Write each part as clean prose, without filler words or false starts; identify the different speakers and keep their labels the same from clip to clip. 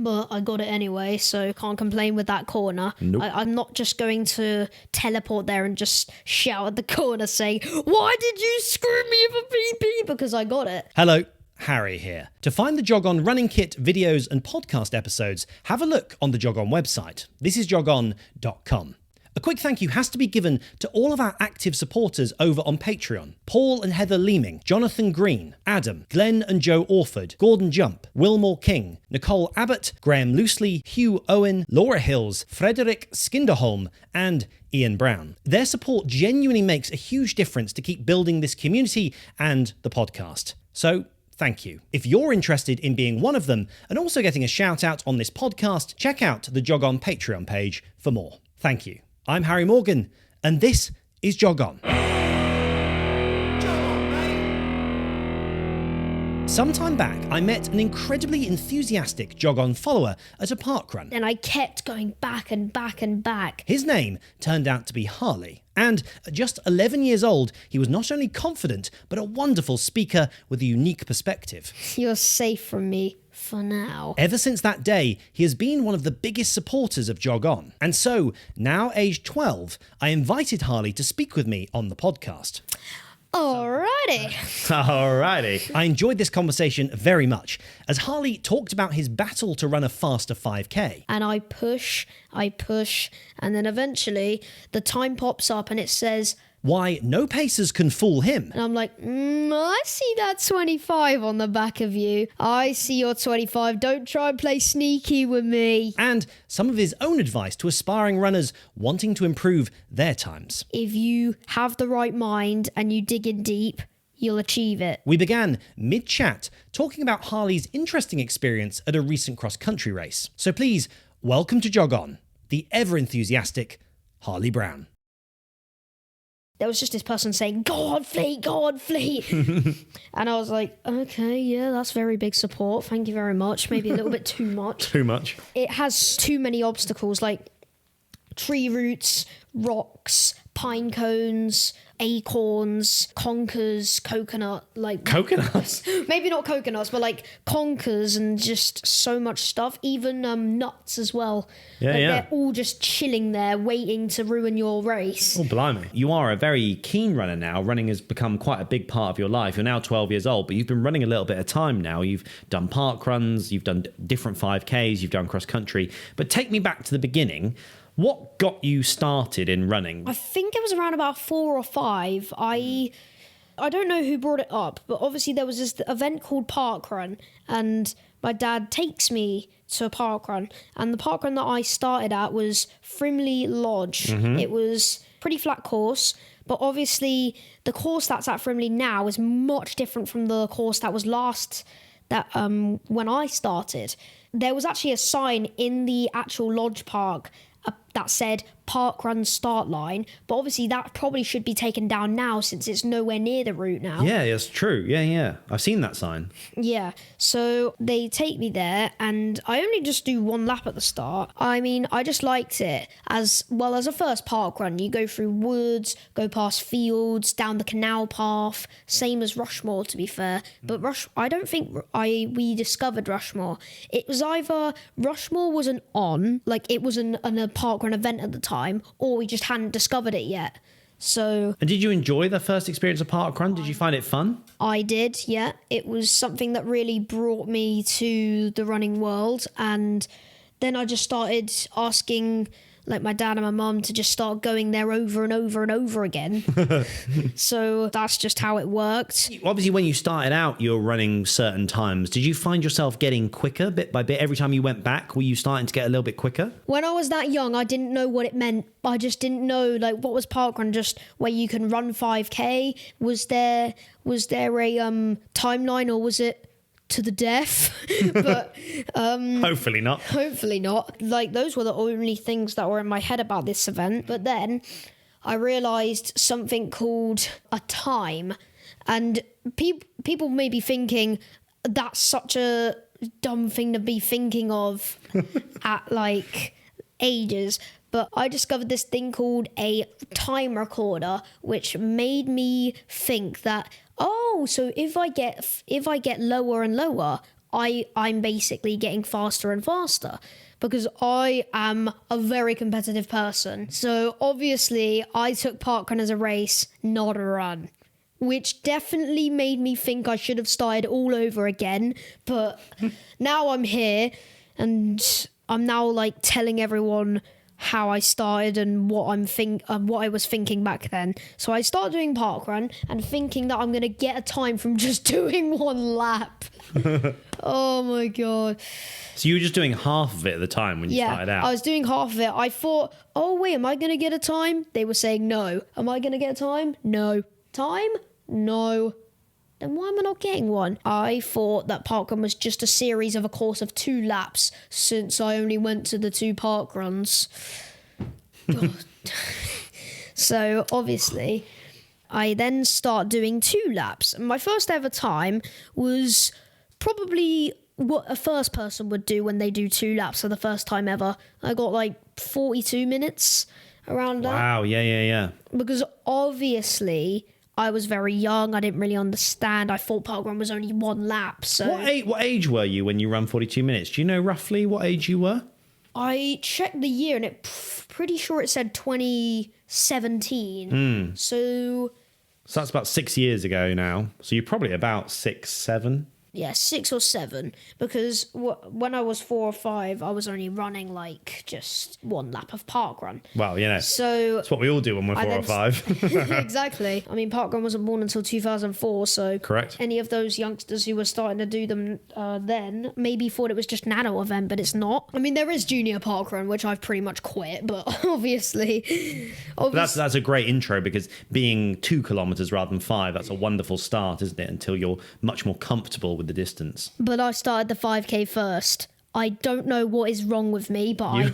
Speaker 1: but I got it anyway, so can't complain with that corner.
Speaker 2: Nope.
Speaker 1: I'm not just going to teleport there and just shout at the corner saying, "Why did you screw me for PP?" because I got it.
Speaker 2: Hello, Harry here. To find the Jog On running kit, videos and podcast episodes, have a look on the Jog On website. This is jogon.com. A quick thank you has to be given to all of our active supporters over on Patreon. Paul and Heather Leeming, Jonathan Green, Adam, Glenn and Joe Orford, Gordon Jump, Wilmore King, Nicole Abbott, Graham Loosely, Hugh Owen, Laura Hills, Frederick Skinderholm and Ian Brown. Their support genuinely makes a huge difference to keep building this community and the podcast. So, thank you. If you're interested in being one of them and also getting a shout out on this podcast, check out the Jog On Patreon page for more. Thank you. I'm Harry Morgan, and this is Jog On. Some time back, I met an incredibly enthusiastic Jog On follower at a parkrun.
Speaker 1: And I kept going back and back and back.
Speaker 2: His name turned out to be Harley. And at just 11 years old, he was not only confident, but a wonderful speaker with a unique perspective.
Speaker 1: You're safe from me. For now.
Speaker 2: Ever since that day, he has been one of the biggest supporters of Jog On. And so, now aged 12, I invited Harley to speak with me on the podcast.
Speaker 1: Alrighty.
Speaker 2: I enjoyed this conversation very much, as Harley talked about his battle to run a faster 5K.
Speaker 1: And I push, and then eventually the time pops up and it says,
Speaker 2: why no pacers can fool him.
Speaker 1: and I'm like, I see that 25 on the back of you. I see your 25. Don't try and play sneaky with me.
Speaker 2: And some of his own advice to aspiring runners wanting to improve their times.
Speaker 1: If you have the right mind and you dig in deep, you'll achieve it.
Speaker 2: We began mid-chat talking about Harley's interesting experience at a recent cross-country race. So please, welcome to Jog On, the ever-enthusiastic Harley Brown.
Speaker 1: There was just this person saying, "Go on, Fleet, go on, Fleet." And I was like, okay, yeah, that's very big support. Thank you very much. Maybe a little bit too much.
Speaker 2: Too much.
Speaker 1: It has too many obstacles, like tree roots, rocks, pine cones, acorns, conkers, coconut, like...
Speaker 2: Coconuts?
Speaker 1: Maybe not coconuts, but like conkers and just so much stuff. Even nuts as well.
Speaker 2: Yeah.
Speaker 1: They're all just chilling there, waiting to ruin your race.
Speaker 3: Oh, blimey. You are a very keen runner now. Running has become quite a big part of your life. You're now 12 years old, but you've been running a little bit of time now. You've done park runs, you've done different 5Ks, you've done cross country. But take me back to the beginning. What got you started in running?
Speaker 1: I think it was around about 4 or 5. I don't know who brought it up, but obviously there was this event called Parkrun, and my dad takes me to a parkrun, and the parkrun that I started at was Frimley Lodge. It was a pretty flat course, but obviously the course that's at Frimley now is much different from the course that was when I started. There was actually a sign in the actual lodge park that said parkrun start line, but obviously that probably should be taken down now since it's nowhere near the route now.
Speaker 3: Yeah, that's true. Yeah. I've seen that sign.
Speaker 1: Yeah, so they take me there and I only just do one lap at the start. I mean, I just liked it. As well as a first parkrun, you go through woods, go past fields, down the canal path, same as Rushmore to be fair. But I don't think we discovered Rushmore. It was either Rushmore wasn't on, like it was a parkrun event at the time, or we just hadn't discovered it yet. So...
Speaker 3: And did you enjoy the first experience of parkrun? Did you find it fun?
Speaker 1: I did, yeah. It was something that really brought me to the running world, and then I just started asking like my dad and my mum to just start going there over and over and over again. So that's just how it worked.
Speaker 3: Obviously, when you started out, you were running certain times. Did you find yourself getting quicker bit by bit? Every time you went back, were you starting to get a little bit quicker?
Speaker 1: When I was that young, I didn't know what it meant. I just didn't know, like, what was parkrun, just where you can run 5K? Was there a timeline, or was it to the death? But
Speaker 3: Hopefully not.
Speaker 1: Hopefully not. Like, those were the only things that were in my head about this event. But then I realised something called a time. And people may be thinking, that's such a dumb thing to be thinking of at, like, ages. But I discovered this thing called a time recorder, which made me think that, oh, so if I get lower and lower, I'm basically getting faster and faster because I am a very competitive person. So obviously I took parkrun as a race, not a run, which definitely made me think I should have started all over again. But now I'm here and I'm now like telling everyone how I started and what I was thinking back then. So I started doing parkrun and thinking that I'm going to get a time from just doing one lap. Oh my God.
Speaker 3: So you were just doing half of it at the time when you started out?
Speaker 1: I was doing half of it. I thought, oh wait, am I going to get a time? They were saying no. Am I going to get a time? No. Time? No. Then why am I not getting one? I thought that parkrun was just a series of a course of 2 laps since I only went to the 2 parkruns. So obviously, I then start doing 2 laps. And my first ever time was probably what a first person would do when they do 2 laps for the first time ever. I got like 42 minutes around that.
Speaker 3: Wow, yeah.
Speaker 1: Because obviously I was very young. I didn't really understand. I thought parkrun was only 1 lap. So
Speaker 3: What age were you when you ran 42 minutes? Do you know roughly what age you were?
Speaker 1: I checked the year and pretty sure it said 2017. So
Speaker 3: that's about 6 years ago now. So you're probably about 6, 7.
Speaker 1: yeah, 6 or 7, because when I was 4 or 5, I was only running like just 1 lap of parkrun.
Speaker 3: Well,
Speaker 1: So
Speaker 3: that's what we all do when we're 4 or 5.
Speaker 1: exactly. I mean, parkrun wasn't born until 2004, so
Speaker 3: Correct.
Speaker 1: Any of those youngsters who were starting to do them then maybe thought it was just an adult event, but it's not. I mean, there is junior parkrun, which I've pretty much quit, but obviously
Speaker 3: That's a great intro, because being 2 kilometers rather than 5, that's a wonderful start, isn't it? Until you're much more comfortable with the distance.
Speaker 1: But I started the 5K first. I don't know what is wrong with me, but I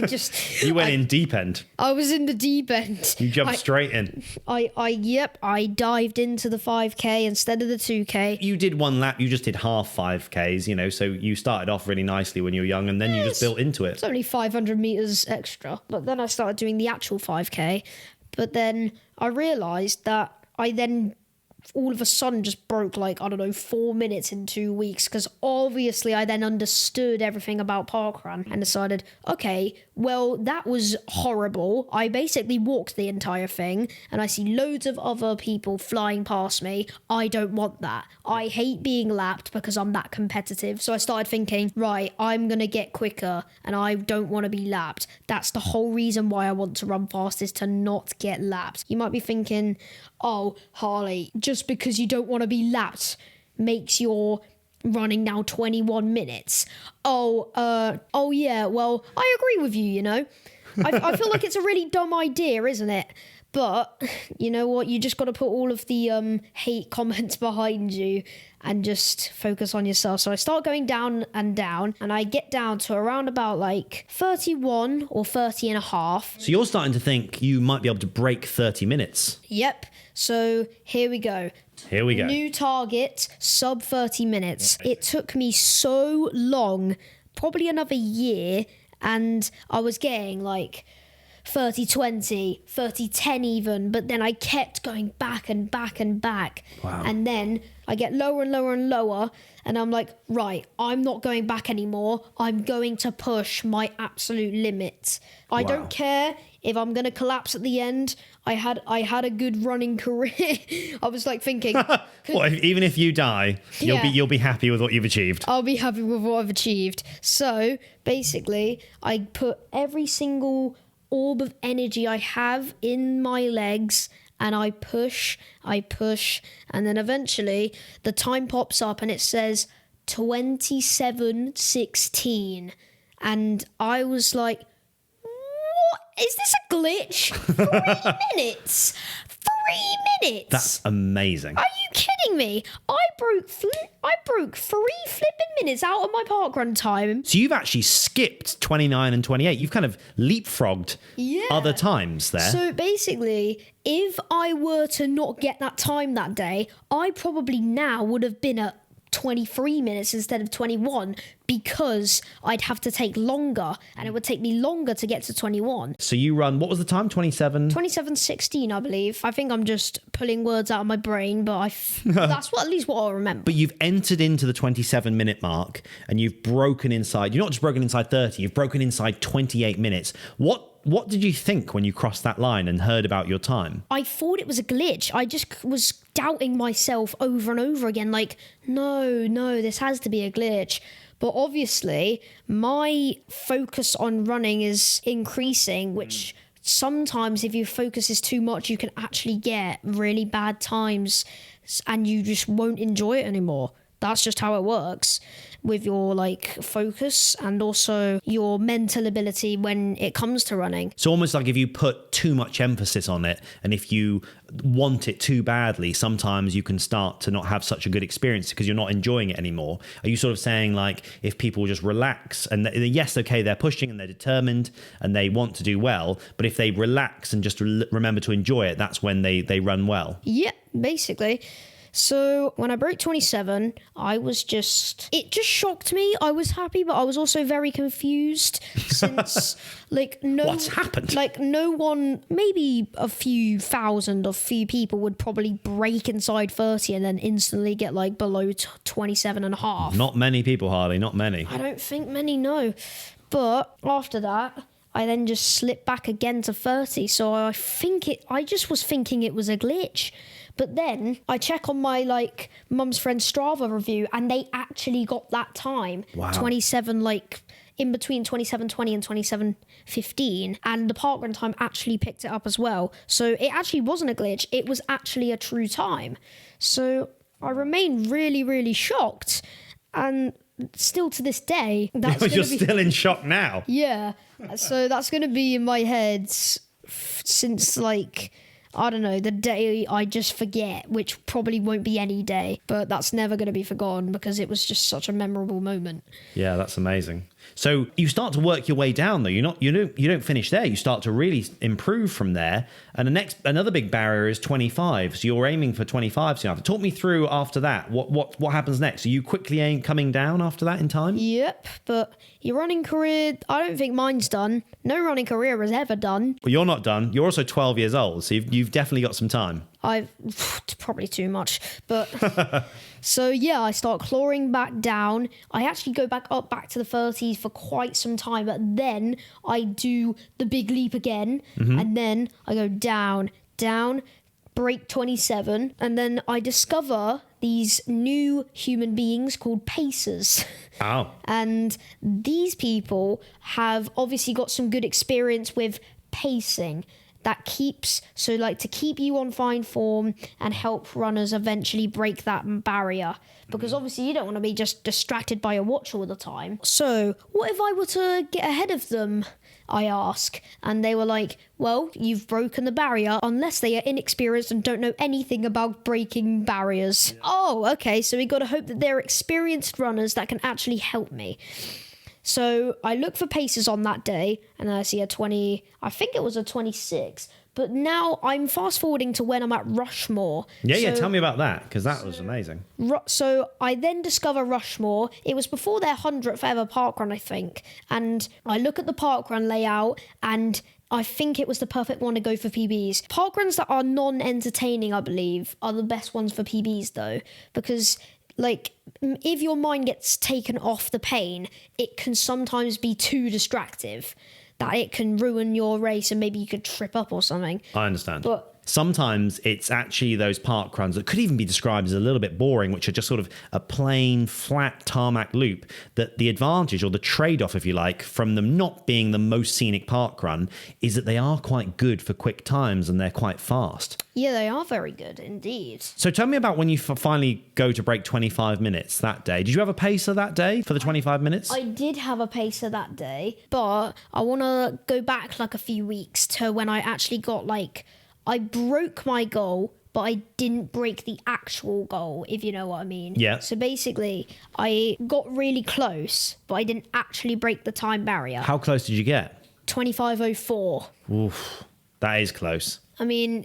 Speaker 1: just...
Speaker 3: You went in deep end.
Speaker 1: I was in the deep end.
Speaker 3: You jumped straight in.
Speaker 1: I dived into the 5K instead of the 2K.
Speaker 3: You did 1 lap, you just did half 5Ks, so you started off really nicely when you were young, and then you just built into it.
Speaker 1: It's only 500 meters extra. But then I started doing the actual 5K. But then I realized that I then all of a sudden just broke 4 minutes in 2 weeks, because obviously I then understood everything about parkrun and decided, okay, well, that was horrible. I basically walked the entire thing and I see loads of other people flying past me. I don't want that. I hate being lapped because I'm that competitive. So I started thinking, right, I'm going to get quicker and I don't want to be lapped. That's the whole reason why I want to run fast, is to not get lapped. You might be thinking, oh, Harley, just because you don't want to be lapped makes your running now 21 minutes. Oh yeah, well, I agree with you, I feel like it's a really dumb idea, isn't it? But you know what? You just got to put all of the hate comments behind you and just focus on yourself. So I start going down, and I get down to around about 31 or 30 and a half.
Speaker 3: So you're starting to think you might be able to break 30 minutes.
Speaker 1: Yep. So here we go.
Speaker 3: Here we go.
Speaker 1: New target, sub 30 minutes. It took me so long, probably another year, and I was getting 30-20, 30-10 even, but then I kept going back and back and back.
Speaker 3: Wow.
Speaker 1: And then I get lower and lower and lower, and I'm like, right, I'm not going back anymore. I'm going to push my absolute limit. I don't care if I'm going to collapse at the end. I had a good running career. I was thinking,
Speaker 3: well, even if you die, you'll be happy with what you've achieved.
Speaker 1: I'll be happy with what I've achieved. So basically, I put every single orb of energy I have in my legs, and I push, and then eventually the time pops up and it says 27:16, and I was like, what? Is this a glitch? 3 minutes? 3 minutes?
Speaker 3: That's amazing.
Speaker 1: Are you kidding me? I broke 3 flipping minutes out of my parkrun time.
Speaker 3: So you've actually skipped 29 and 28. You've kind of leapfrogged other times there.
Speaker 1: So basically, if I were to not get that time that day, I probably now would have been at 23 minutes instead of 21 because I'd have to take longer and it would take me longer to get to 21.
Speaker 3: So you run, what was the time? 27?
Speaker 1: 27:16, I believe. I think I'm just pulling words out of my brain, but that's at least what I'll remember.
Speaker 3: But you've entered into the 27-minute mark and you've broken inside. You're not just broken inside 30, you've broken inside 28 minutes. What did you think when you crossed that line and heard about your time?
Speaker 1: I thought it was a glitch. I just was doubting myself over and over again, like, no, this has to be a glitch. But obviously, my focus on running is increasing, which sometimes if your focus is too much, you can actually get really bad times and you just won't enjoy it anymore. That's just how it works with your focus and also your mental ability when it comes to running.
Speaker 3: So almost like if you put too much emphasis on it and if you want it too badly, sometimes you can start to not have such a good experience because you're not enjoying it anymore. Are you sort of saying if people just relax and yes, okay, they're pushing and they're determined and they want to do well, but if they relax and just remember to enjoy it, that's when they run well?
Speaker 1: Yeah, basically. So when I broke 27, it just shocked me. I was happy, but I was also very confused since
Speaker 3: what's happened?
Speaker 1: No one, maybe a few people would probably break inside 30 and then instantly get below 27 and a half.
Speaker 3: Not many people, Harley, not many.
Speaker 1: I don't think many, no. But after that, I then just slipped back again to 30. So I just was thinking it was a glitch. But then I check on my mum's friend Strava review and they actually got that time.
Speaker 3: Wow.
Speaker 1: 27, in between 27:20 and 27:15. And the parkrun time actually picked it up as well. So it actually wasn't a glitch. It was actually a true time. So I remain really, really shocked. And still to this day,
Speaker 3: You're still in shock now.
Speaker 1: Yeah. So that's going to be in my head since I don't know, the day I just forget, which probably won't be any day, but that's never going to be forgotten because it was just such a memorable moment.
Speaker 3: Yeah, that's amazing. So you start to work your way down though. You don't finish there. You start to really improve from there. And another big barrier is 25. So you're aiming for 25. So you have to talk me through after that. What happens next? Are you quickly coming down after that in time?
Speaker 1: Yep, but your running career, I don't think mine's done. No running career is ever done.
Speaker 3: Well, you're not done. You're also 12 years old, so you've definitely got some time.
Speaker 1: I've probably too much, but so yeah, I start clawing back down. I actually go back to the 30s for quite some time, but then I do the big leap again, and then I go down, break 27, and then I discover these new human beings called pacers.
Speaker 3: Oh.
Speaker 1: And these people have obviously got some good experience with pacing. That keeps, to keep you on fine form and help runners eventually break that barrier. Because obviously you don't want to be just distracted by a watch all the time. So what if I were to get ahead of them, I ask? And they were like, well, you've broken the barrier unless they are inexperienced and don't know anything about breaking barriers. Yeah. Oh, okay, so we got to hope that they're experienced runners that can actually help me. So I look for paces on that day and I see a 20, I think it was a 26. But now I'm fast forwarding to when I'm at Rushmore.
Speaker 3: Yeah, tell me about that because that was amazing.
Speaker 1: So I then discover Rushmore. It was before their 100th ever parkrun, I think. And I look at the parkrun layout and I think it was the perfect one to go for PBs. Parkruns that are non-entertaining, I believe, are the best ones for PBs though, because if your mind gets taken off the pain, it can sometimes be too distractive that it can ruin your race and maybe you could trip up or something.
Speaker 3: I understand.
Speaker 1: But
Speaker 3: sometimes it's actually those park runs that could even be described as a little bit boring, which are just sort of a plain, flat tarmac loop, that the advantage or the trade-off, if you like, from them not being the most scenic park run is that they are quite good for quick times and they're quite fast.
Speaker 1: Yeah, they are very good indeed.
Speaker 3: So tell me about when you finally go to break 25 minutes that day. Did you have a pacer that day for the 25 minutes?
Speaker 1: I did have a pacer that day, but I want to go back a few weeks to when I actually got I broke my goal, but I didn't break the actual goal, if you know what I mean.
Speaker 3: Yeah.
Speaker 1: So basically, I got really close, but I didn't actually break the time barrier.
Speaker 3: How close did you get?
Speaker 1: 25:04.
Speaker 3: Oof, that is close.
Speaker 1: I mean,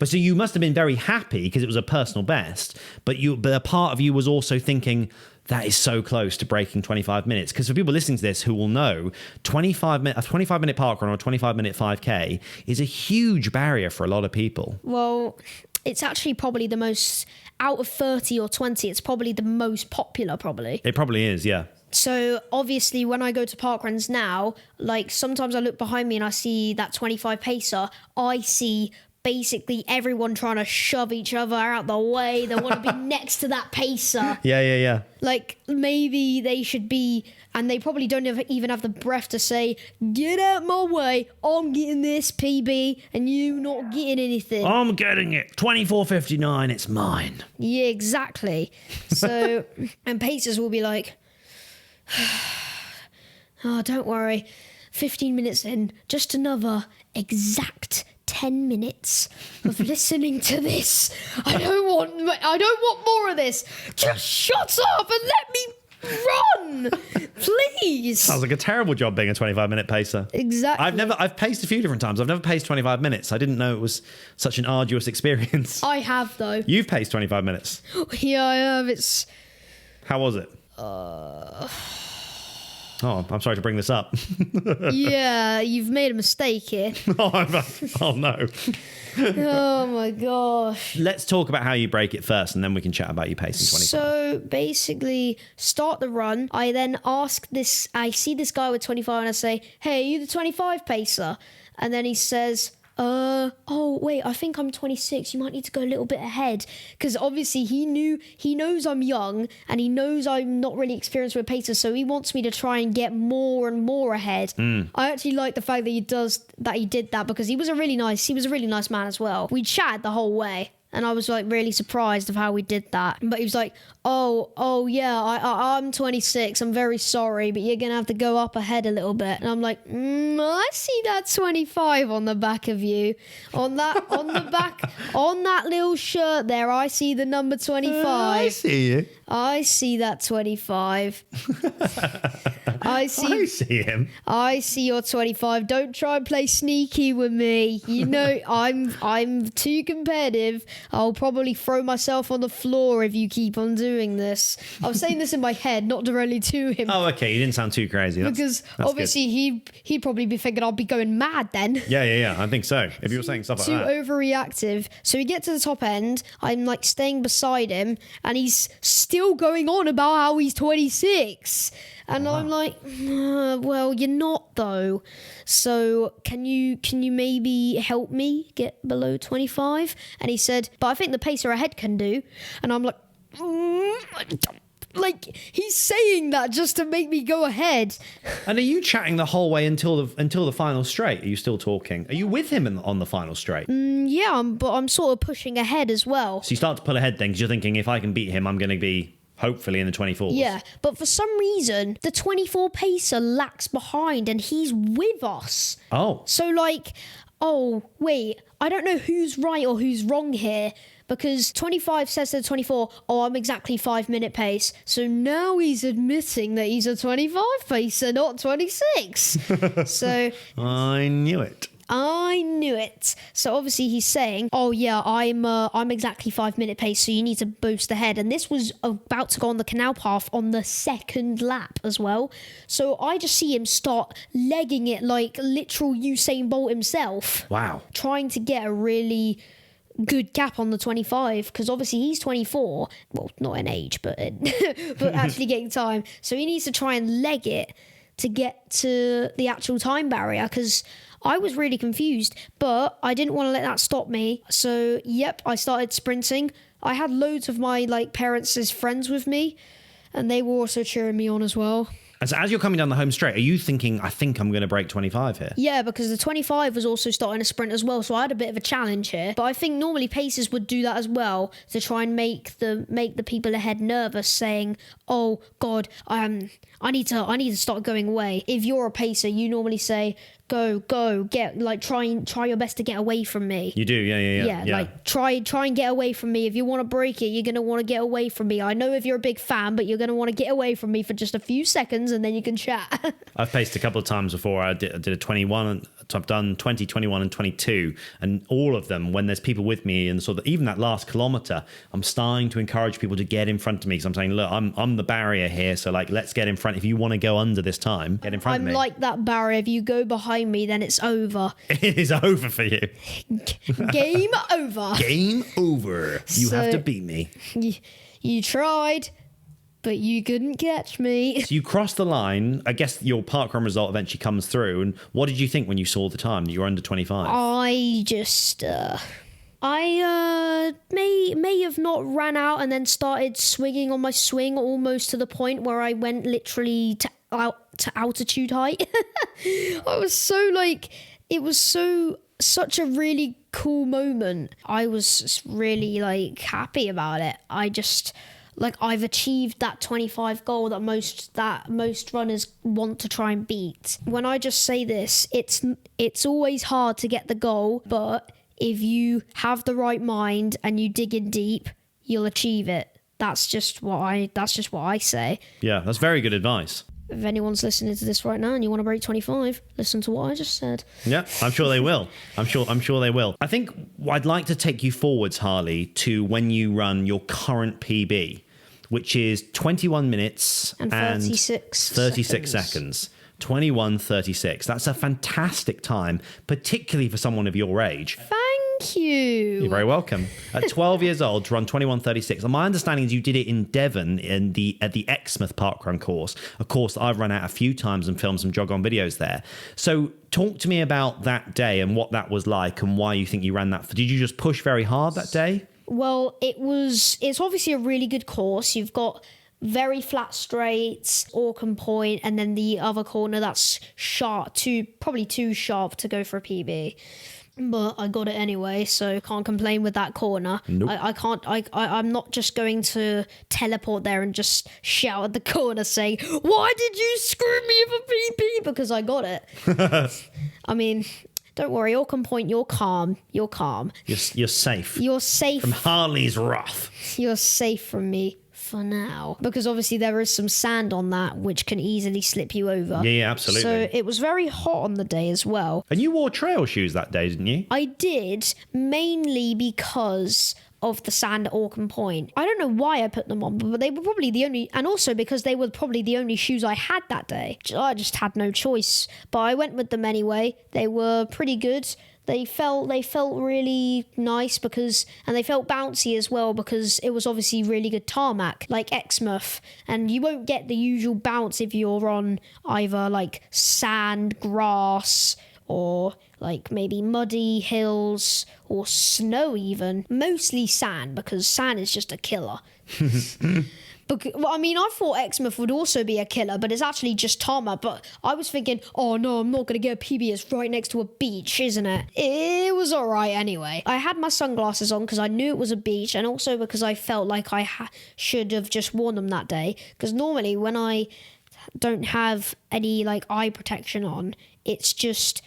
Speaker 3: But so you must have been very happy because it was a personal best, but a part of you was also thinking, that is so close to breaking 25 minutes. Because for people listening to this who will know, a 25-minute parkrun or a 25-minute 5K is a huge barrier for a lot of people.
Speaker 1: Well, it's actually probably the most, out of 30 or 20, it's probably the most popular, probably.
Speaker 3: It probably is, yeah.
Speaker 1: So obviously when I go to parkruns now, like sometimes I look behind me and I see that 25 pacer, I see basically everyone trying to shove each other out the way. They want to be next to that pacer.
Speaker 3: Yeah.
Speaker 1: Like maybe they should be, and they probably don't even have the breath to say, get out my way, I'm getting this PB and you not getting anything.
Speaker 3: I'm getting it. 24.59, it's mine.
Speaker 1: Yeah, exactly. So, and pacers will be like, oh, don't worry, 15 minutes in, just another exact 10 minutes of listening to this. I don't want more of this. Just shut up and let me run, please.
Speaker 3: Sounds like a terrible job being a 25-minute pacer.
Speaker 1: Exactly.
Speaker 3: I've paced a few different times. I've never paced 25 minutes. I didn't know it was such an arduous experience.
Speaker 1: I have though.
Speaker 3: You've paced 25 minutes.
Speaker 1: Yeah, I have.
Speaker 3: How was it? Oh, I'm sorry to bring this up.
Speaker 1: Yeah, you've made a mistake here.
Speaker 3: Oh no.
Speaker 1: Oh my gosh.
Speaker 3: Let's talk about how you break it first, and then we can chat about you pacing 25.
Speaker 1: So basically, start the run. I then I see this guy with 25 and I say, hey, are you the 25 pacer? And then he says, oh wait, I think I'm 26. You might need to go a little bit ahead, because obviously he knows I'm young and he knows I'm not really experienced with pacers, so he wants me to try and get more and more ahead. I actually like the fact that he did that, because he was a really nice man as well. We chatted the whole way. And I was like really surprised of how we did that. But he was like, oh yeah, I'm 26. I'm very sorry, but you're going to have to go up ahead a little bit. And I'm like, I see that 25 on the back of you. On the back, on that little shirt there, I see the number 25.
Speaker 3: I see you.
Speaker 1: I see that 25. I
Speaker 3: see him.
Speaker 1: I see your 25. Don't try and play sneaky with me. You know, I'm too competitive. I'll probably throw myself on the floor if you keep on doing this. I was saying this in my head, not directly to him.
Speaker 3: Oh, okay. You didn't sound too crazy.
Speaker 1: Because obviously he'd probably be thinking I'll be going mad then.
Speaker 3: Yeah. I think so. If you were saying stuff like that.
Speaker 1: Too overreactive. So we get to the top end. I'm like staying beside him, and he's still going on about how he's 26. And I'm like, well, you're not though. So can you maybe help me get below 25? And he said, but I think the pacer ahead can do. And I'm like, like he's saying that just to make me go ahead.
Speaker 3: And are you chatting the whole way until the final straight? Are you still talking? Are you with him on the final straight?
Speaker 1: Yeah, but I'm sort of pushing ahead as well.
Speaker 3: So you start to pull ahead then, because you're thinking, if I can beat him, I'm going to be hopefully in the 24s.
Speaker 1: Yeah, but for some reason, the 24 pacer lacks behind and he's with us.
Speaker 3: Oh.
Speaker 1: So like, oh, wait, I don't know who's right or who's wrong here, because 25 says to the 24, oh, I'm exactly 5-minute pace. So now he's admitting that he's a 25 pacer, not 26. So
Speaker 3: I knew it.
Speaker 1: So obviously he's saying, oh yeah, I'm exactly 5-minute pace, so you need to boost ahead. And this was about to go on the canal path on the second lap as well. So I just see him start legging it like literal Usain Bolt himself.
Speaker 3: Wow.
Speaker 1: Trying to get a really good gap on the 25, because obviously he's 24. Well, not in age, but but actually getting time. So he needs to try and leg it to get to the actual time barrier, because I was really confused, but I didn't want to let that stop me. So, yep, I started sprinting. I had loads of my parents' friends with me, and they were also cheering me on as well.
Speaker 3: And so as you're coming down the home straight, are you thinking, I think I'm going to break 25 here?
Speaker 1: Yeah, because the 25 was also starting a sprint as well, so I had a bit of a challenge here. But I think normally pacers would do that as well, to try and make the people ahead nervous, saying, oh God, I need to start going away. If you're a pacer, you normally say, go, try your best to get away from me.
Speaker 3: You do, yeah.
Speaker 1: Like try and get away from me. If you want to break it, you're gonna want to get away from me. I know if you're a big fan, but you're gonna want to get away from me for just a few seconds, and then you can chat.
Speaker 3: I've paced a couple of times before. I did a 21, and I've done 20, 21, and 22, and all of them, when there's people with me, and sort of even that last kilometer, I'm starting to encourage people to get in front of me, because I'm saying, look, I'm the barrier here, so like, let's get in front. If you want to go under this time, get in front of me.
Speaker 1: I'm like that barrier. If you go behind me, then it's over.
Speaker 3: It is over for you.
Speaker 1: Game over.
Speaker 3: Game over. You have to beat me.
Speaker 1: You tried, but you couldn't catch me.
Speaker 3: So you crossed the line. I guess your parkrun result eventually comes through. And what did you think when you saw the time that you were under 25?
Speaker 1: I just... I may have not ran out and then started swinging on my swing almost to the point where I went literally to altitude height. I was so it was such a really cool moment. I was just really happy about it. I just I've achieved that 25 goal that most runners want to try and beat. When I just say this, it's always hard to get the goal, but if you have the right mind and you dig in deep, you'll achieve it. That's just what I say.
Speaker 3: Yeah, that's very good advice.
Speaker 1: If anyone's listening to this right now and you want to break 25, listen to what I just said.
Speaker 3: Yeah, I'm sure they will. I'm sure they will. I think I'd like to take you forwards, Harley, to when you run your current PB, which is 21 minutes
Speaker 1: and 36
Speaker 3: seconds. 21:36. That's a fantastic time, particularly for someone of your age.
Speaker 1: Thank you.
Speaker 3: You're very welcome. At 12 years old, to run 21:36. And my understanding is you did it in Devon at the Exmouth Parkrun course, a course that I've run out a few times and filmed some jog on videos there. So talk to me about that day and what that was like and why you think you ran that. Did you just push very hard that day?
Speaker 1: Well, it's obviously a really good course. You've got very flat straights, Orcombe Point, and then the other corner that's sharp, probably too sharp to go for a PB. But I got it anyway, so can't complain with that corner.
Speaker 3: Nope.
Speaker 1: I'm not just going to teleport there and just shout at the corner saying, "Why did you screw me of a PB?" Because I got it. I mean, don't worry, Orcombe Point, you're calm. You're calm.
Speaker 3: You're safe.
Speaker 1: You're safe.
Speaker 3: From Harley's wrath.
Speaker 1: You're safe from me. For now, because obviously there is some sand on that which can easily slip you over.
Speaker 3: Yeah, absolutely.
Speaker 1: So it was very hot on the day as well.
Speaker 3: And you wore trail shoes that day, didn't you?
Speaker 1: I did, mainly because of the sand at Orcombe Point. I don't know why I put them on, but they were probably the only, and also because they were probably the only shoes I had that day. I just had no choice, but I went with them anyway. They were pretty good. They felt really nice and they felt bouncy as well because it was obviously really good tarmac, like Exmouth. And you won't get the usual bounce if you're on either sand, grass, or maybe muddy hills or snow even. Mostly sand, because sand is just a killer. I thought Exmouth would also be a killer, but it's actually just tarmac. But I was thinking, oh no, I'm not going to get a PB. It's right next to a beach, isn't it? It was all right anyway. I had my sunglasses on because I knew it was a beach, and also because I felt like I should have just worn them that day. Because normally when I don't have any eye protection on, it's just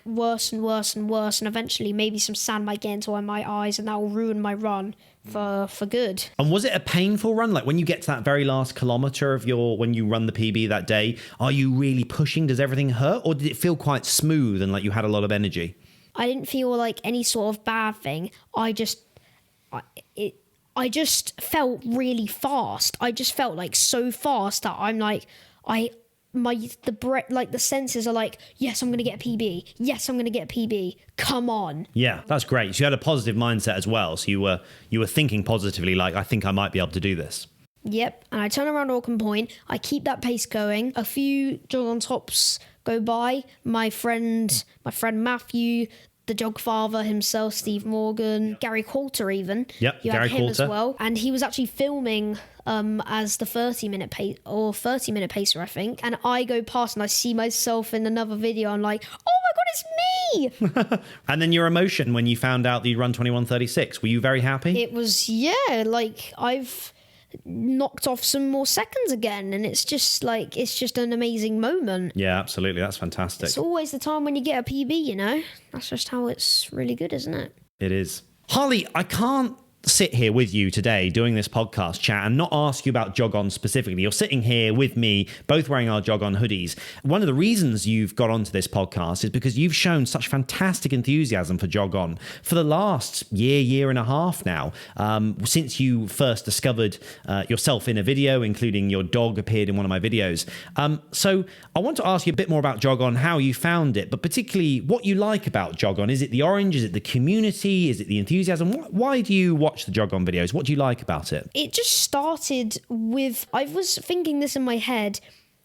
Speaker 1: worse and worse and worse, and eventually maybe some sand might get into my eyes, and that will ruin my run for good.
Speaker 3: And was it a painful run? Like when you get to that very last kilometer of when you run the PB that day, are you really pushing? Does everything hurt, or did it feel quite smooth and you had a lot of energy? I
Speaker 1: didn't feel any sort of bad thing. I just felt really fast. I just felt so fast that I'm the senses are yes, I'm going to get a PB. Yes, I'm going to get a PB. Come on.
Speaker 3: Yeah, that's great. So you had a positive mindset as well. So you were thinking positively, I think I might be able to do this.
Speaker 1: Yep. And I turn around Orcombe Point. I keep that pace going. A few jog on tops go by. My friend Matthew, the jog father himself, Steve Morgan, Gary Coulter even.
Speaker 3: Yep,
Speaker 1: you
Speaker 3: Gary
Speaker 1: had him
Speaker 3: Coulter
Speaker 1: as well. And he was actually filming as the 30-minute pace or 30-minute pacer, I think. And I go past and I see myself in another video. I'm like, oh my God, it's me.
Speaker 3: And then your emotion when you found out that you'd run 21:36, were you very happy?
Speaker 1: It was, yeah, knocked off some more seconds again. And it's just an amazing moment.
Speaker 3: Yeah, absolutely. That's fantastic.
Speaker 1: It's always the time when you get a PB, you know? That's just how it's really good, isn't it?
Speaker 3: It is. Harley, I can't sit here with you today doing this podcast chat and not ask you about Jog On specifically. You're sitting here with me, both wearing our Jog On hoodies. One of the reasons you've got onto this podcast is because you've shown such fantastic enthusiasm for Jog On for the last year and a half now, since you first discovered yourself in a video, including your dog appeared in one of my videos. So I want to ask you a bit more about Jog On, how you found it, but particularly what you like about Jog On. Is it the orange? Is it the community? Is it the enthusiasm? Why do you watch the Jog On videos? What do you like about it?
Speaker 1: It just started with, I was thinking this in my head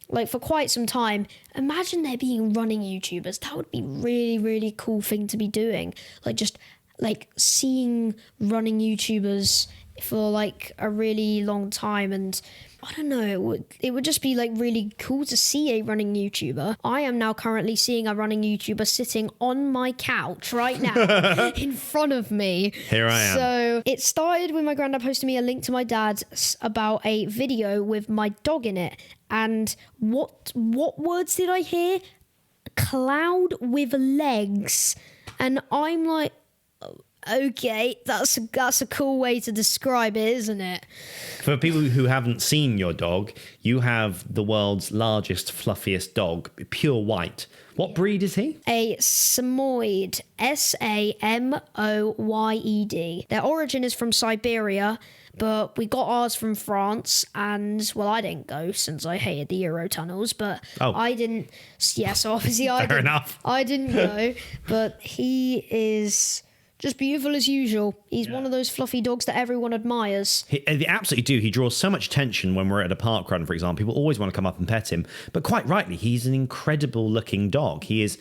Speaker 1: like for quite some time. Imagine there being running YouTubers. That would be really, really cool thing to be doing. Like just like seeing running YouTubers for like a really long time, and I don't know, it would just be like really cool to see a running YouTuber. I am now currently seeing a running YouTuber sitting on my couch right now in front of me.
Speaker 3: Here I am.
Speaker 1: So it started with my granddad posting me a link to my dad about a video with my dog in it. And what words did I hear? Cloud with legs. And I'm like, okay, that's a cool way to describe it, isn't it?
Speaker 3: For people who haven't seen your dog, you have the world's largest, fluffiest dog, pure white. What breed is he?
Speaker 1: A Samoyed, Samoyed. Their origin is from Siberia, but we got ours from France, and, well, I didn't go since I hated the Eurotunnels, but I didn't, yeah, so obviously I didn't go, but he is just beautiful as usual. He's one of those fluffy dogs that everyone admires.
Speaker 3: They absolutely do. He draws so much attention when we're at a park run, for example. People always want to come up and pet him. But quite rightly, he's an incredible looking dog. He is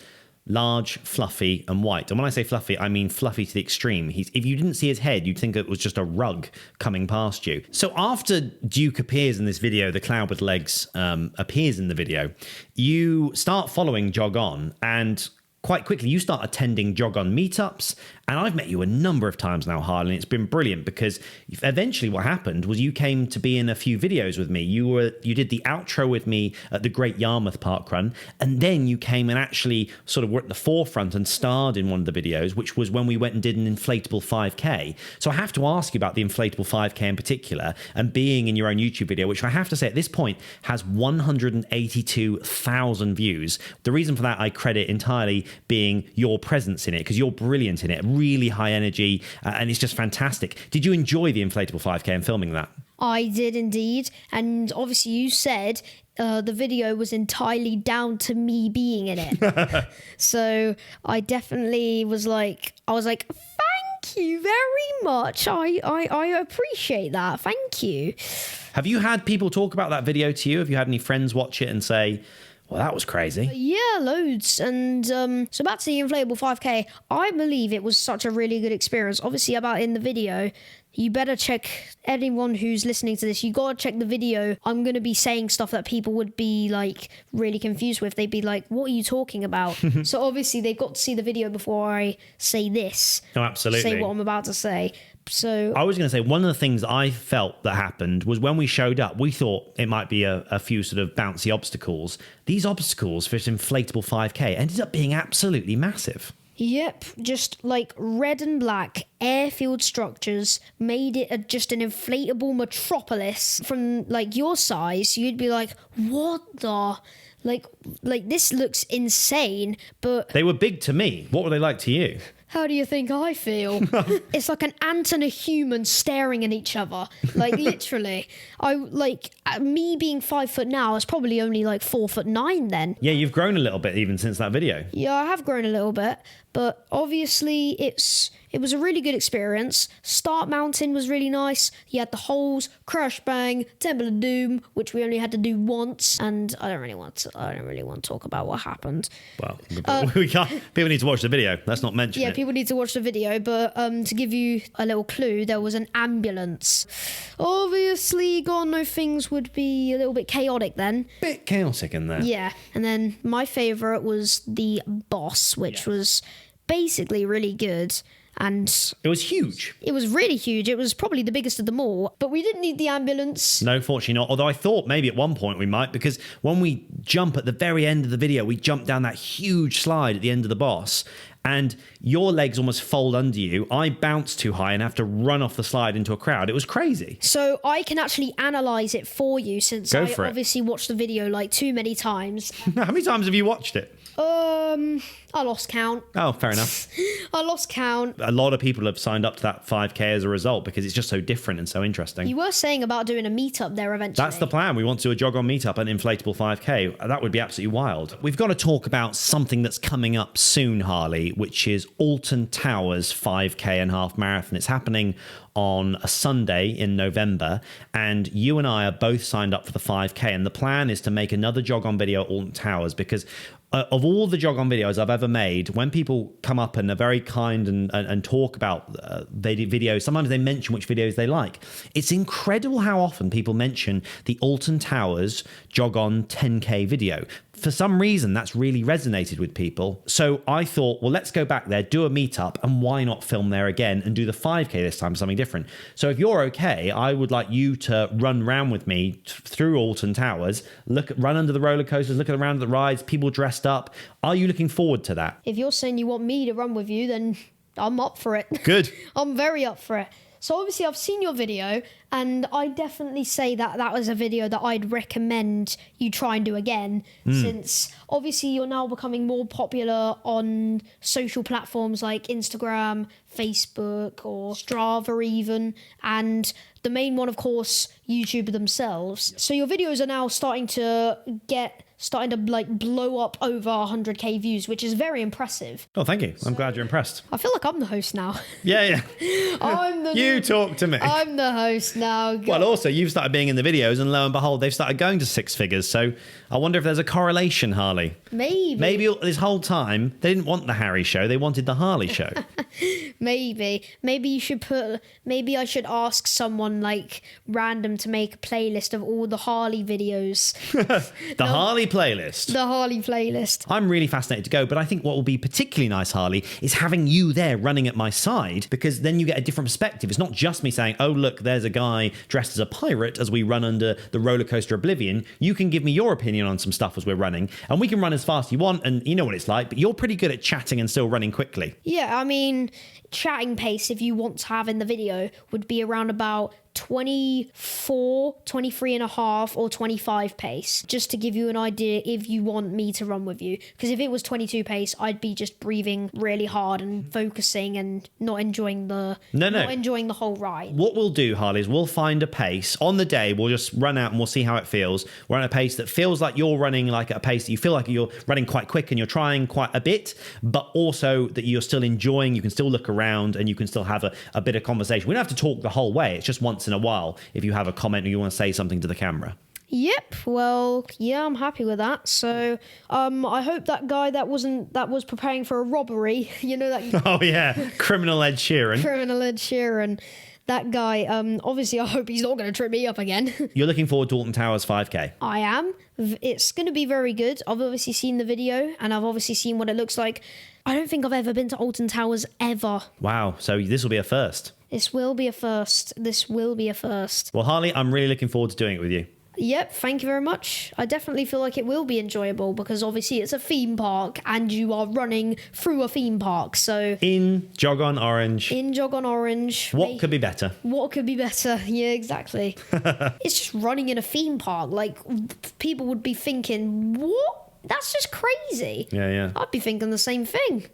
Speaker 3: large, fluffy, and white. And when I say fluffy, I mean fluffy to the extreme. If you didn't see his head, you'd think it was just a rug coming past you. So after Duke appears in this video, the cloud with legs appears in the video, you start following Jog On, and quite quickly you start attending Jog On meetups. And I've met you a number of times now, Harley, and it's been brilliant because eventually what happened was you came to be in a few videos with me. You did the outro with me at the Great Yarmouth Park Run, and then you came and actually sort of were at the forefront and starred in one of the videos, which was when we went and did an inflatable 5K. So I have to ask you about the inflatable 5K in particular, and being in your own YouTube video, which I have to say at this point has 182,000 views. The reason for that I credit entirely being your presence in it, because you're brilliant in it. Really high energy, and it's just fantastic. Did you enjoy the inflatable 5K and filming that?
Speaker 1: I did indeed, and obviously you said the video was entirely down to me being in it. So I definitely was like, thank you very much. I appreciate that. Thank you.
Speaker 3: Have you had people talk about that video to you? Have you had any friends watch it and say, well, that was crazy?
Speaker 1: Yeah, loads. And so back to the inflatable 5K, I believe it was such a really good experience. Obviously, about in the video, you better check, anyone who's listening to this, you got to check the video. I'm going to be saying stuff that people would be like really confused with. They'd be like, what are you talking about? So obviously, they've got to see the video before I say this.
Speaker 3: Oh, absolutely.
Speaker 1: Say what I'm about to say. So
Speaker 3: I was going to say, one of the things I felt that happened was when we showed up, we thought it might be a few sort of bouncy obstacles. These obstacles for this inflatable 5K ended up being absolutely massive.
Speaker 1: Yep, just like red and black airfield structures made it just an inflatable metropolis. From like your size, you'd be like, what the... Like this looks insane, but...
Speaker 3: They were big to me. What were they like to you?
Speaker 1: How do you think I feel? It's like an ant and a human staring at each other. Like, literally. Me being 5 foot now, I was probably only like 4'9" then.
Speaker 3: Yeah, you've grown a little bit even since that video.
Speaker 1: Yeah, I have grown a little bit. But obviously, it was a really good experience. Start Mountain was really nice. You had the holes, Crash Bang, Temple of Doom, which we only had to do once. And I don't really want to talk about what happened.
Speaker 3: Well, we can't. People need to watch the video. Let's not mention it.
Speaker 1: People need to watch the video. But to give you a little clue, there was an ambulance. Obviously, God knows things would be a little bit chaotic then.
Speaker 3: Bit chaotic in there.
Speaker 1: Yeah. And then my favourite was the boss, which was basically really good. And
Speaker 3: It was huge.
Speaker 1: it was really huge. It was probably the biggest of them all. But we didn't need the ambulance.
Speaker 3: No, fortunately not. Although I thought maybe at one point we might, because when we jump at the very end of the video, we jump down that huge slide at the end of the boss, and your legs almost fold under you. I bounce too high and have to run off the slide into a crowd. It was crazy.
Speaker 1: So I can actually analyse it for you, since
Speaker 3: Go
Speaker 1: I
Speaker 3: for it.
Speaker 1: obviously watched the video like too many times.
Speaker 3: How many times have you watched it?
Speaker 1: I lost count.
Speaker 3: Oh, fair enough.
Speaker 1: I lost count.
Speaker 3: A lot of people have signed up to that 5K as a result because it's just so different and so interesting.
Speaker 1: You were saying about doing a meetup there eventually.
Speaker 3: That's the plan. We want to do a jog on meetup, an inflatable 5K. That would be absolutely wild. We've got to talk about something that's coming up soon, Harley, which is Alton Towers 5K and half marathon. It's happening on a Sunday in November, and you and I are both signed up for the 5K, and the plan is to make another jog on video at Alton Towers, because of all the jog on videos I've ever made, when people come up and are very kind and talk about videos, sometimes they mention which videos they like. It's incredible how often people mention the Alton Towers jog on 10K video. For some reason, that's really resonated with people. So I thought, well, let's go back there, do a meetup, and why not film there again and do the 5K this time, something different. So if you're okay, I would like you to run around with me through Alton Towers, run under the roller coasters, look around at the rides, people dressed up. Are you looking forward to that?
Speaker 1: If you're saying you want me to run with you, then I'm up for it.
Speaker 3: Good.
Speaker 1: I'm very up for it. So obviously I've seen your video, and I definitely say that that was a video that I'd recommend you try and do again, since obviously you're now becoming more popular on social platforms like Instagram, Facebook, or Strava even, and the main one, of course, YouTube themselves. So your videos are now starting to like blow up over 100k views, which is very impressive.
Speaker 3: Oh, thank you. I'm glad you're impressed.
Speaker 1: I feel like I'm the host now.
Speaker 3: Yeah. You talk to me.
Speaker 1: I'm the host now.
Speaker 3: Well, also, you've started being in the videos, and lo and behold, they've started going to 6 figures. So I wonder if there's a correlation, Harley. Maybe this whole time, they didn't want the Harry show. They wanted the Harley show.
Speaker 1: Maybe I should ask someone like random to make a playlist of all the Harley videos.
Speaker 3: The Harley playlist.
Speaker 1: The Harley playlist.
Speaker 3: I'm really fascinated to go, but I think what will be particularly nice, Harley, is having you there running at my side, because then you get a different perspective. It's not just me saying, oh, look, there's a guy dressed as a pirate as we run under the roller coaster Oblivion. You can give me your opinion on some stuff as we're running, and we can run as fast as you want, and you know what it's like, but you're pretty good at chatting and still running quickly.
Speaker 1: Yeah, I mean, chatting pace, if you want to have in the video, would be around about 24, 23 and a half or 25 pace, just to give you an idea if you want me to run with you. Because if it was 22 pace, I'd be just breathing really hard and focusing and not enjoying the whole ride.
Speaker 3: What we'll do, Harley, is we'll find a pace on the day. We'll just run out and we'll see how it feels. We're on a pace that feels like you're running like at a pace that you feel like you're running quite quick and you're trying quite a bit, but also that you're still enjoying. You can still look around and you can still have a bit of conversation. We don't have to talk the whole way. It's just once in a while if you have a comment or you want to say something to the camera.
Speaker 1: Yep, well, yeah, I'm happy with that. So, I hope that guy that was preparing for a robbery, you know that
Speaker 3: Oh yeah, criminal Ed
Speaker 1: Sheeran, that guy, obviously I hope he's not going to trip me up again.
Speaker 3: You're looking forward to Alton Towers 5K?
Speaker 1: I am. It's going to be very good. I've obviously seen the video and I've obviously seen what it looks like. I don't think I've ever been to Alton Towers ever.
Speaker 3: Wow, so this will be a first.
Speaker 1: This will be a first.
Speaker 3: Well, Harley, I'm really looking forward to doing it with you.
Speaker 1: Yep, thank you very much. I definitely feel like it will be enjoyable because obviously it's a theme park and you are running through a theme park. So
Speaker 3: in Jog On Orange.
Speaker 1: What
Speaker 3: could be better?
Speaker 1: Yeah, exactly. It's just running in a theme park. Like, people would be thinking, what? That's just crazy.
Speaker 3: Yeah.
Speaker 1: I'd be thinking the same thing.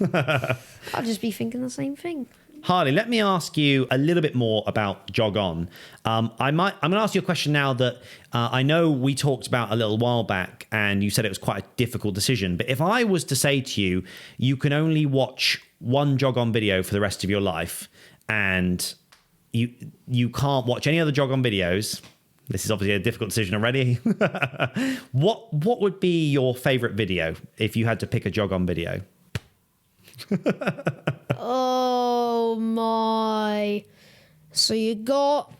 Speaker 1: I'd just be thinking the same thing.
Speaker 3: Harley, let me ask you a little bit more about Jog On. I'm going to ask you a question now that I know we talked about a little while back, and you said it was quite a difficult decision. But if I was to say to you, you can only watch one Jog On video for the rest of your life, and you can't watch any other Jog On videos. This is obviously a difficult decision already. What would be your favorite video if you had to pick a Jog On video?
Speaker 1: Oh my. So you got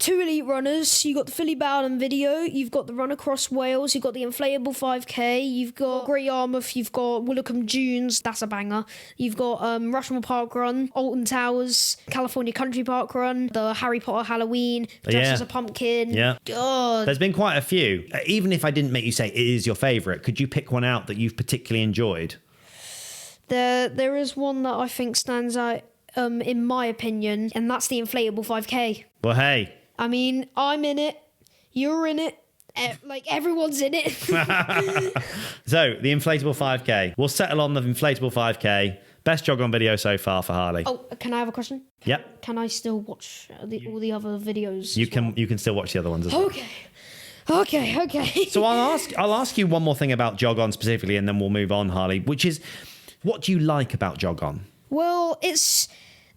Speaker 1: two elite runners. You've got the Philly Bowden video. You've got the Run Across Wales. You've got the Inflatable 5K. You've got Great Yarmouth. You've got Willicombe Dunes. That's a banger. You've got Rushmore Park Run, Alton Towers, California Country Park Run, the Harry Potter Halloween, Dressed as a Pumpkin.
Speaker 3: Yeah.
Speaker 1: God.
Speaker 3: There's been quite a few. Even if I didn't make you say it is your favourite, could you pick one out that you've particularly enjoyed?
Speaker 1: There is one that I think stands out, in my opinion, and that's the Inflatable 5K.
Speaker 3: Well, hey.
Speaker 1: I mean, I'm in it. You're in it. Like, everyone's in it.
Speaker 3: So, the Inflatable 5K. We'll settle on the Inflatable 5K. Best jog on video so far for Harley.
Speaker 1: Oh, can I have a question?
Speaker 3: Yep.
Speaker 1: Can I still watch all the other videos?
Speaker 3: You can still watch the other ones as well.
Speaker 1: Okay.
Speaker 3: So I'll ask you one more thing about Jog On specifically, and then we'll move on, Harley, which is, what do you like about Jog On?
Speaker 1: Well, it's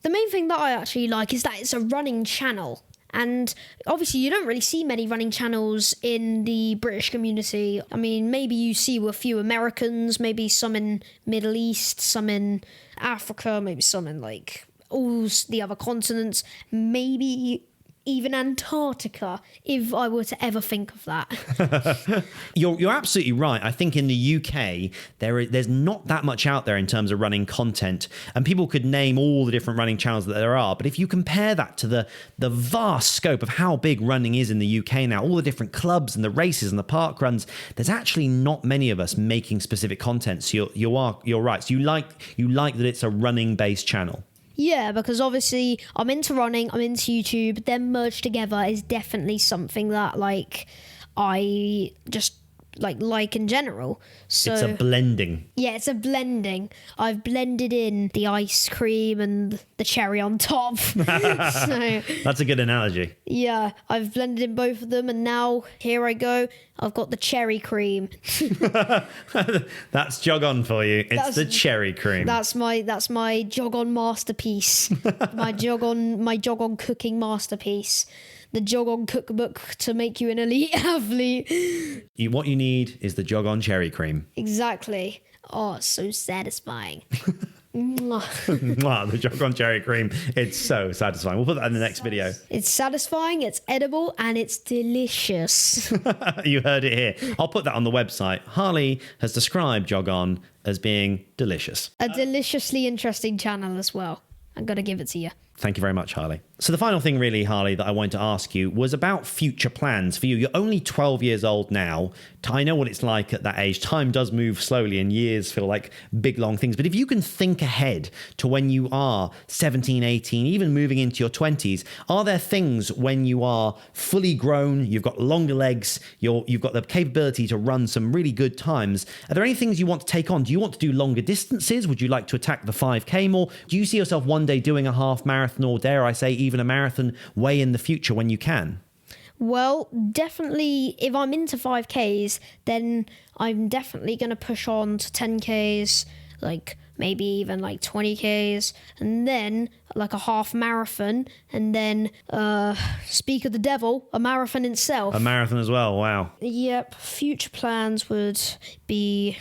Speaker 1: the main thing that I actually like is that it's a running channel. And obviously you don't really see many running channels in the British community. I mean, maybe you see a few Americans, maybe some in Middle East, some in Africa, maybe some in like all the other continents, maybe even Antarctica, if I were to ever think of that.
Speaker 3: You're absolutely right. I think in the UK, there's not that much out there in terms of running content, and people could name all the different running channels that there are. But if you compare that to the vast scope of how big running is in the UK now, all the different clubs and the races and the park runs, there's actually not many of us making specific content. So you're right. So you like that it's a running-based channel.
Speaker 1: Yeah, because obviously I'm into running, I'm into YouTube. Them merged together is definitely something that like I just like in general. So
Speaker 3: it's a blending.
Speaker 1: Yeah, it's a blending. I've blended in the ice cream and the cherry on top. So
Speaker 3: that's a good analogy.
Speaker 1: Yeah, I've blended in both of them, and now here I go. I've got the cherry cream.
Speaker 3: That's Jog On for you. It's the cherry cream.
Speaker 1: That's my Jog On masterpiece. my Jog On cooking masterpiece. The Jog On cookbook to make you an elite athlete.
Speaker 3: What you need is the Jog On cherry cream.
Speaker 1: Exactly. Oh, it's so satisfying.
Speaker 3: Wow, the Jog On cherry cream. It's so satisfying. We'll put that in the next video.
Speaker 1: It's satisfying, it's edible, and it's delicious.
Speaker 3: You heard it here. I'll put that on the website. Harley has described Jog On as being delicious.
Speaker 1: A deliciously interesting channel as well. I'm going to give it to you.
Speaker 3: Thank you very much, Harley. So the final thing really, Harley, that I wanted to ask you was about future plans for you. You're only 12 years old now. I know what it's like at that age. Time does move slowly and years feel like big, long things. But if you can think ahead to when you are 17, 18, even moving into your 20s, are there things when you are fully grown, you've got longer legs, you've got the capability to run some really good times? Are there any things you want to take on? Do you want to do longer distances? Would you like to attack the 5K more? Do you see yourself one day doing a half marathon, or dare I say even a marathon way in the future when you can?
Speaker 1: Well, definitely, if I'm into 5Ks, then I'm definitely going to push on to 10Ks, like maybe even like 20Ks, and then like a half marathon, and then, speak of the devil, a marathon itself.
Speaker 3: A marathon as well, wow.
Speaker 1: Yep, future plans would be...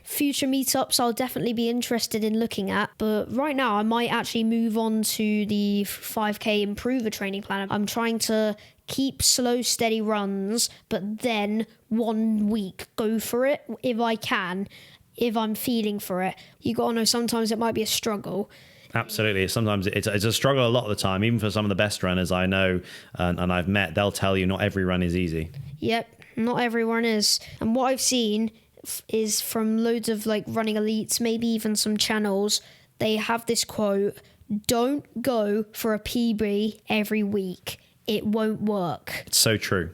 Speaker 1: Future meetups I'll definitely be interested in looking at, but right now I might actually move on to the 5K improver training plan. I'm trying to keep slow, steady runs, but then 1 week go for it if I can, if I'm feeling for it. You gotta know sometimes it might be a struggle.
Speaker 3: Absolutely. Sometimes it's a struggle a lot of the time, even for some of the best runners I know and I've met. They'll tell you not every run is easy.
Speaker 1: Yep, not every run is. And what I've seen is from loads of like running elites, maybe even some channels, they have this quote: don't go for a PB every week, it won't work.
Speaker 3: It's so true.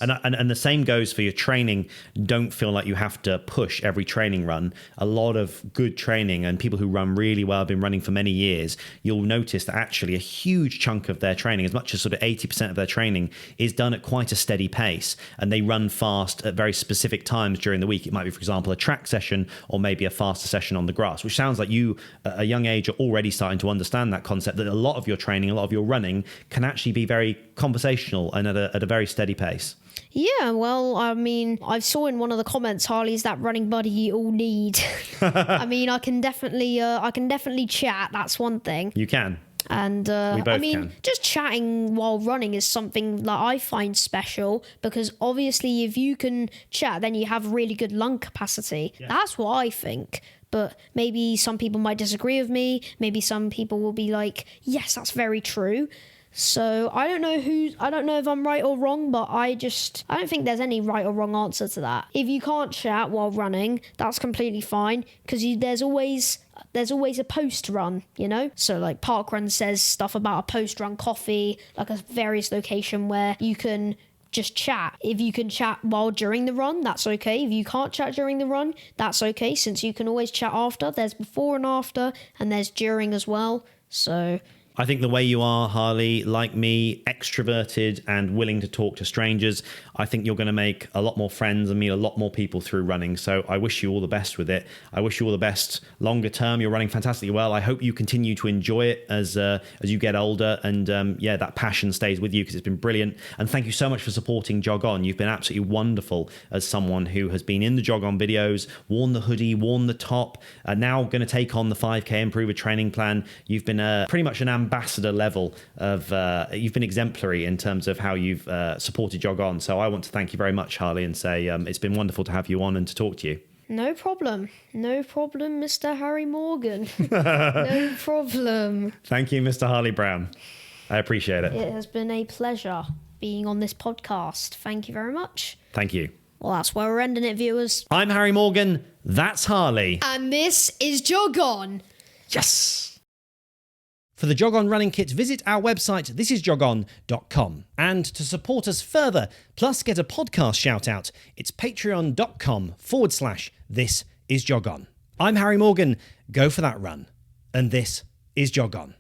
Speaker 3: And the same goes for your training. Don't feel like you have to push every training run. A lot of good training and people who run really well, have been running for many years, you'll notice that actually a huge chunk of their training, as much as sort of 80% of their training, is done at quite a steady pace. And they run fast at very specific times during the week. It might be, for example, a track session or maybe a faster session on the grass, which sounds like you, at a young age, are already starting to understand that concept, that a lot of your training, a lot of your running can actually be very conversational and at a very steady pace.
Speaker 1: Yeah, well, I mean, I saw in one of the comments, Harley's that running buddy you all need. I mean, I can definitely chat. That's one thing.
Speaker 3: You can.
Speaker 1: And
Speaker 3: We both can.
Speaker 1: just chatting while running is something that I find special, because obviously if you can chat, then you have really good lung capacity. Yeah. That's what I think. But maybe some people might disagree with me. Maybe some people will be like, yes, that's very true. So I don't know if I'm right or wrong, but I don't think there's any right or wrong answer to that. If you can't chat while running, that's completely fine, because there's always a post run, you know? So like Parkrun says stuff about a post run coffee, like a various location where you can just chat. If you can chat while during the run, that's okay. If you can't chat during the run, that's okay, since you can always chat after. There's before and after, and there's during as well. So
Speaker 3: I think the way you are, Harley, like me, extroverted and willing to talk to strangers, I think you're going to make a lot more friends and meet a lot more people through running. So I wish you all the best with it. I wish you all the best longer term. You're running fantastically well. I hope you continue to enjoy it as you get older, and that passion stays with you, because it's been brilliant. And thank you so much for supporting Jog On. You've been absolutely wonderful as someone who has been in the Jog On videos, worn the hoodie, worn the top, now going to take on the 5K Improver training plan. You've been pretty much an ambassador level of you've been exemplary in terms of how you've supported Jog On. So I want to thank you very much, Harley, and say it's been wonderful to have you on and to talk to you.
Speaker 1: No problem, Mr. Harry Morgan. No problem.
Speaker 3: Thank you, Mr. Harley Brown. I appreciate it.
Speaker 1: It has been a pleasure being on this podcast. Thank you very much.
Speaker 3: Thank you.
Speaker 1: Well, that's where we're ending it, viewers.
Speaker 3: I'm Harry Morgan. That's Harley.
Speaker 1: And this is Jog On.
Speaker 3: Yes.
Speaker 2: For the Jog On running kit, visit our website, thisisjogon.com. And to support us further, plus get a podcast shout out, it's patreon.com/thisisjogon. I'm Harry Morgan. Go for that run. And this is Jog On.